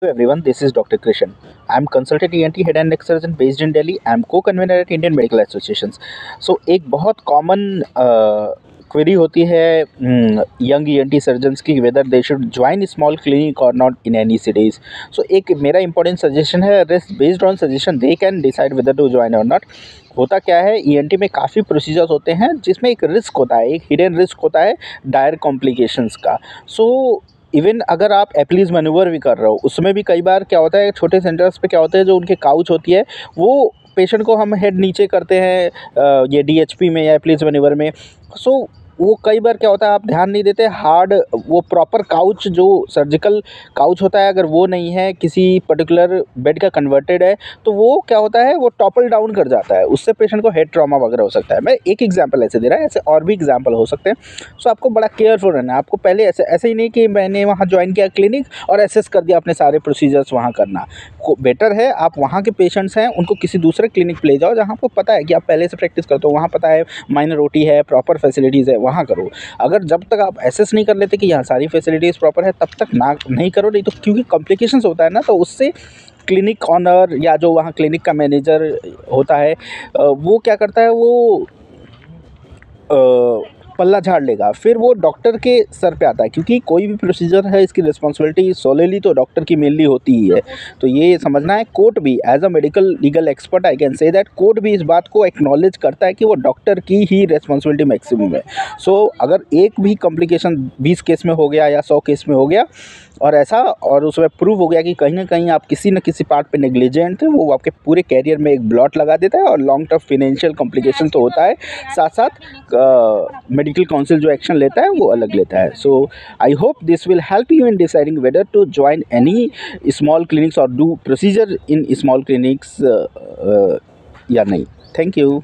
Hello everyone, this is Dr. Krishan. I'm consultant ENT head and neck surgeon based in Delhi. I'm co-convener at Indian Medical Associations. So एक बहुत common query होती है young ENT surgeons की, whether they should join small clinic or not in any cities. So एक मेरा important suggestion है, based on suggestion they can decide whether to join or not. होता क्या है, ENT में काफ़ी प्रोसीजर्स होते हैं जिसमें एक रिस्क होता है, एक हिडन रिस्क होता है डायर कॉम्प्लिकेशंस का. सो इवन अगर आप एप्लीज मैन्यूवर भी कर रहे हो, उसमें भी कई बार क्या होता है, छोटे सेंटर्स पे क्या होता है, जो उनके काउच होती है वो पेशेंट को हम हेड नीचे करते हैं ये DHP में या एप्लीज मैन्यूवर में. सो वो कई बार क्या होता है, आप ध्यान नहीं देते, हार्ड वो प्रॉपर काउच जो सर्जिकल काउच होता है अगर वो नहीं है, किसी पर्टिकुलर बेड का कन्वर्टेड है, तो वो क्या होता है, वो टॉपल डाउन कर जाता है, उससे पेशेंट को हेड ट्रॉमा वगैरह हो सकता है. मैं एक एग्जांपल ऐसे दे रहा है, ऐसे और भी एग्जांपल हो सकते हैं. सो आपको बड़ा केयरफुल रहना है. आपको पहले ऐसे ही नहीं कि मैंने वहाँ ज्वाइन किया क्लिनिक और एसेस कर दिया अपने सारे प्रोसीजर्स वहाँ करना. बेटर है आप वहाँ के पेशेंट्स हैं उनको किसी दूसरे क्लिनिक पे ले जाओ जहाँ आपको पता है कि आप पहले से प्रैक्टिस करते हो, वहाँ पता है माइनर OT है, प्रॉपर फैसिलिटीज़ है, वहाँ करो. अगर जब तक आप एसेस नहीं कर लेते कि यहाँ सारी फैसिलिटीज़ प्रॉपर है, तब तक नहीं करो. नहीं तो क्योंकि कॉम्प्लिकेशंस होता है ना, तो उससे क्लिनिक ऑनर या जो वहाँ क्लिनिक का मैनेजर होता है वो क्या करता है, वो पल्ला झाड़ लेगा, फिर वो डॉक्टर के सर पे आता है. क्योंकि कोई भी प्रोसीजर है, इसकी रिस्पॉन्सिबिलिटी सोलेली तो डॉक्टर की मेनली होती ही है. तो ये समझना है, कोर्ट भी as a medical legal expert I can say that court भी इस बात को एक्नॉलेज करता है कि वो डॉक्टर की ही रिस्पॉन्सिबिलिटी मैक्सिमम है. सो अगर एक भी कॉम्प्लिकेशन 20 केस में हो गया या 100 केस में हो गया और उसमें प्रूव हो गया कि कहीं ना कहीं आप किसी न किसी पार्ट पे नेग्लिजेंट थे, वो आपके पूरे कैरियर में एक ब्लॉट लगा देता है और लॉन्ग टर्म फिनेंशियल कॉम्प्लिकेशन तो होता है, साथ साथ मेडिकल काउंसिल जो एक्शन लेता है वो अलग लेता है. So I hope this will help you in deciding whether to join any small clinics और do procedure in small clinics या नहीं. Thank you.